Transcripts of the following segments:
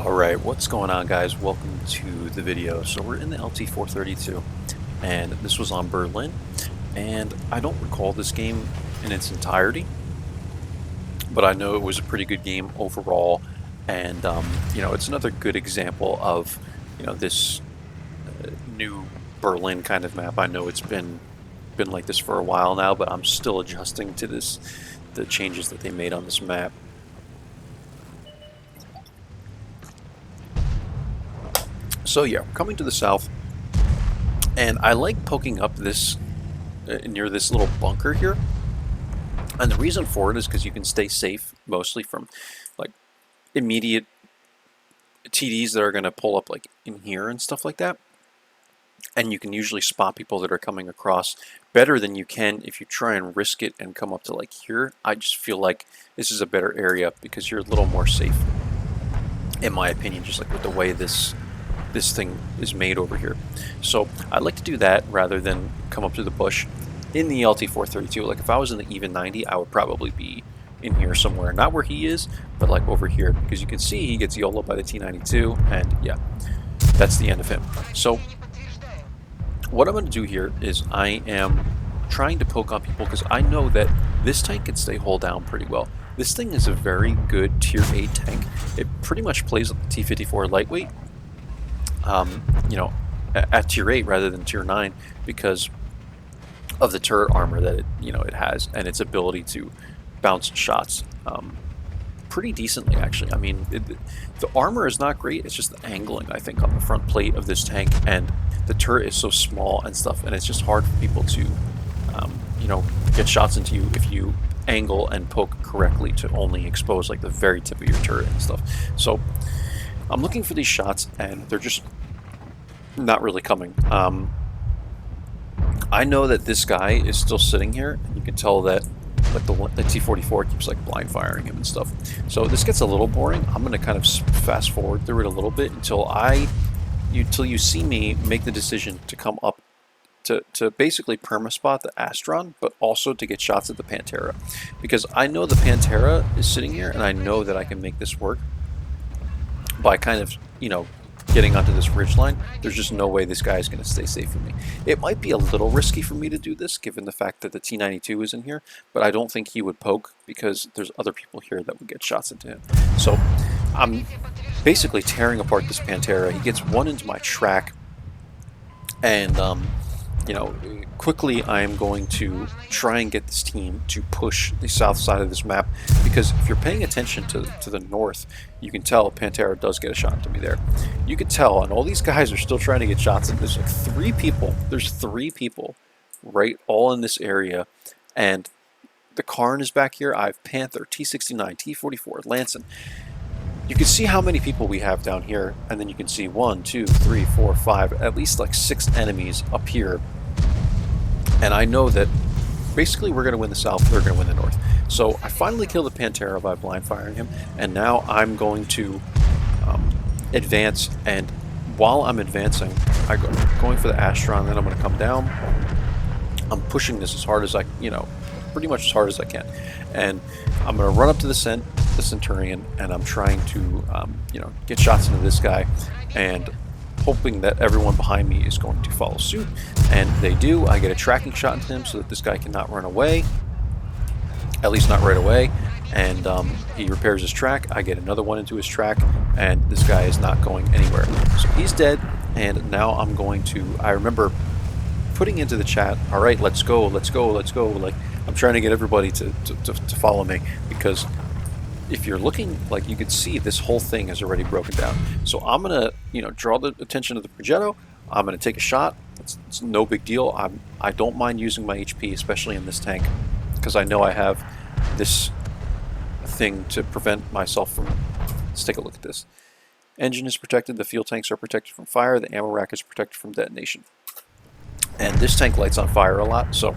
Alright, what's going on, guys? Welcome to the video. So we're in the LT-432 and this was on Berlin, and I don't recall this game in its entirety, but I know it was a pretty good game overall. And it's another good example of this new Berlin kind of map. I know it's been like this for a while now, but I'm still adjusting to the changes that they made on this map. So yeah, coming to the south, and I like poking up this near this little bunker here, and the reason for it is because you can stay safe mostly from like immediate TDs that are going to pull up like in here and stuff like that, and you can usually spot people that are coming across better than you can if you try and risk it and come up to like here. I just feel like this is a better area because you're a little more safe, in my opinion, just like with the way this thing is made over here. So I like to do that rather than come up to the bush. In the LT-432, like if I was in the even 90, I would probably be in here somewhere, not where he is, but like over here, because you can see he gets YOLO by the T-92, and yeah, that's the end of him. So what I'm going to do here is I am trying to poke on people because I know that this tank can stay hull down pretty well. This thing is a very good tier 8 tank. It pretty much plays like the T-54 lightweight, at tier 8 rather than tier 9 because of the turret armor that it has, and its ability to bounce shots pretty decently, actually. I mean, the armor is not great, it's just the angling, I think, on the front plate of this tank, and the turret is so small and stuff, and it's just hard for people to get shots into you if you angle and poke correctly to only expose like the very tip of your turret and stuff. So I'm looking for these shots, and they're just not really coming. I know that this guy is still sitting here, and you can tell that like the T-44 keeps like blind firing him and stuff. So this gets a little boring. I'm going to kind of fast forward through it a little bit until you see me make the decision to come up to basically perma-spot the Astron, but also to get shots at the Pantera, because I know the Pantera is sitting here, and I know that I can make this work by kind of, getting onto this ridge line. There's just no way this guy is going to stay safe from me. It might be a little risky for me to do this, given the fact that the T-92 is in here, but I don't think he would poke because there's other people here that would get shots into him. So I'm basically tearing apart this Pantera. He gets one into my track, and quickly I am going to try and get this team to push the south side of this map, because if you're paying attention to the north, you can tell Pantera does get a shot into me there. You can tell, and all these guys are still trying to get shots, and there's like three people right all in this area, and the Karn is back here. I have Panther, T-69, T-44, Lancin. You can see how many people we have down here, and then you can see 1, 2, 3, 4, 5, at least like 6 enemies up here. And I know that basically we're going to win the south, they're going to win the north. So I finally kill the Pantera by blind firing him, and now I'm going to advance, and while I'm advancing, I'm going for the Astron, then I'm going to come down. I'm pushing this as hard as pretty much as hard as I can, and I'm going to run up to the Centurion, and I'm trying to get shots into this guy, and hoping that everyone behind me is going to follow suit, and they do. I get a tracking shot into him so that this guy cannot run away, at least not right away, and he repairs his track. I get another one into his track, and this guy is not going anywhere. So he's dead, and now I'm going to, I remember putting into the chat, all right, let's go, let's go, let's go. Like, I'm trying to get everybody to follow me, because if you're looking, like, you can see this whole thing is already broken down. So I'm gonna, draw the attention of the Progetto. I'm gonna take a shot. It's no big deal. I don't mind using my HP, especially in this tank, because I know I have this thing to prevent myself from. Let's take a look at this. Engine is protected. The fuel tanks are protected from fire. The ammo rack is protected from detonation. And this tank lights on fire a lot, so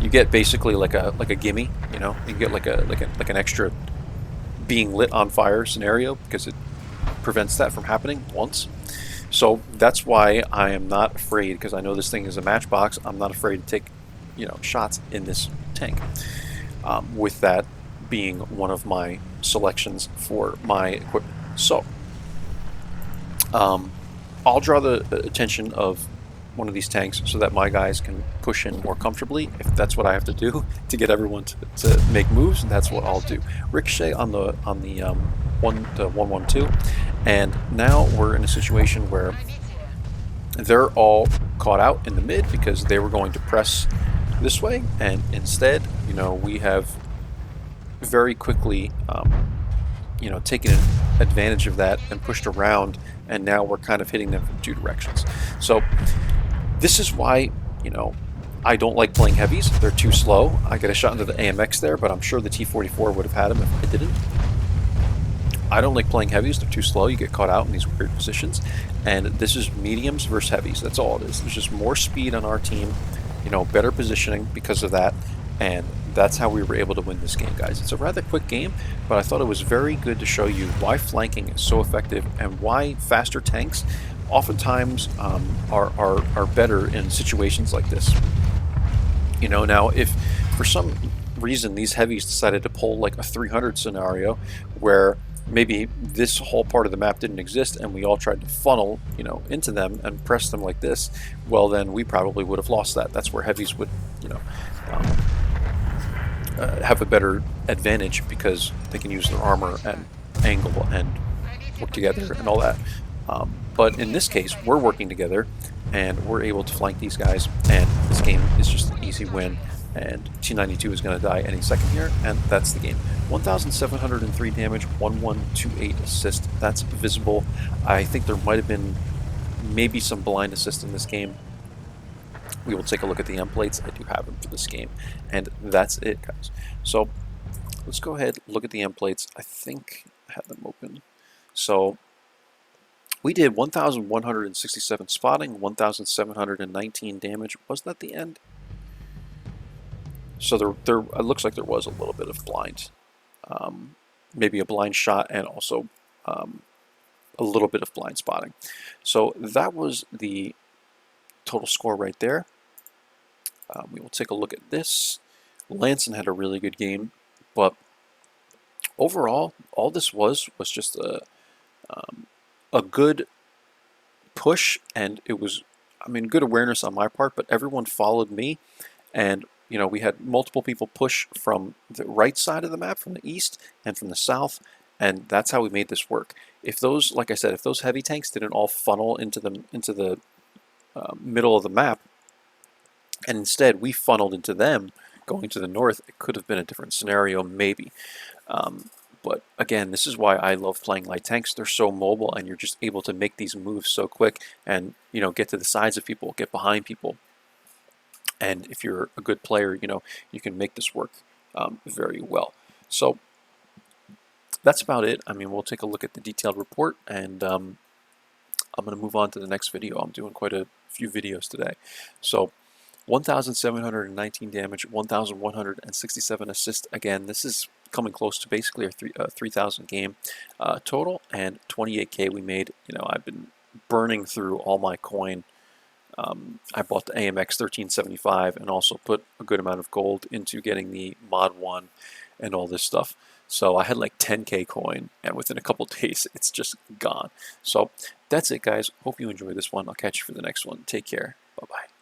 you get basically like a gimme. You get like an extra being lit on fire scenario, because it prevents that from happening once. So that's why I am not afraid, because I know this thing is a matchbox. I'm not afraid to take shots in this tank, with that being one of my selections for my equipment. So I'll draw the attention of one of these tanks so that my guys can push in more comfortably. If that's what I have to do to get everyone to make moves, that's what I'll do. Ricochet on the 112, and now we're in a situation where they're all caught out in the mid because they were going to press this way, and instead, you know, we have very quickly taken advantage of that and pushed around, and now we're kind of hitting them from two directions. So this is why, I don't like playing heavies. They're too slow. I got a shot into the AMX there, but I'm sure the T-44 would have had him if I didn't. I don't like playing heavies. They're too slow. You get caught out in these weird positions. And this is mediums versus heavies. That's all it is. There's just more speed on our team, better positioning because of that. And that's how we were able to win this game, guys. It's a rather quick game, but I thought it was very good to show you why flanking is so effective and why faster tanks oftentimes are better in situations like this. Now if for some reason these heavies decided to pull like a 300 scenario where maybe this whole part of the map didn't exist and we all tried to funnel into them and press them like this, well, then we probably would have lost that. That's where heavies would have a better advantage because they can use their armor and angle and work together and all that. But in this case, we're working together and we're able to flank these guys, and this game is just an easy win, and T92 is going to die any second here, and that's the game. 1,703 damage, 1128 assist. That's visible. I think there might have been maybe some blind assist in this game. We will take a look at the emplates. I do have them for this game, and that's it, guys. So let's go ahead and look at the emplates. I think I have them open. So we did 1,167 spotting, 1,719 damage. Was that the end? So there it looks like there was a little bit of blind, maybe a blind shot, and also a little bit of blind spotting. So that was the total score right there. We will take a look at this. Lanson had a really good game, but overall, all this was just a good push, and it was, good awareness on my part, but everyone followed me, and we had multiple people push from the right side of the map, from the east and from the south, and that's how we made this work. If those, like I said, if those heavy tanks didn't all funnel into the middle of the map, and instead we funneled into them going to the north, it could have been a different scenario, maybe. But again, this is why I love playing light tanks. They're so mobile, and you're just able to make these moves so quick, and get to the sides of people, get behind people. And if you're a good player, you can make this work very well. So that's about it. We'll take a look at the detailed report, and I'm going to move on to the next video. I'm doing quite a few videos today. So 1,719 damage, 1,167 assists. Again, this is coming close to basically a 3,000 game total, and 28K we made. I've been burning through all my coin. I bought the AMX 1375 and also put a good amount of gold into getting the Mod 1 and all this stuff. So I had like 10K coin, and within a couple days, it's just gone. So that's it, guys. Hope you enjoyed this one. I'll catch you for the next one. Take care. Bye-bye.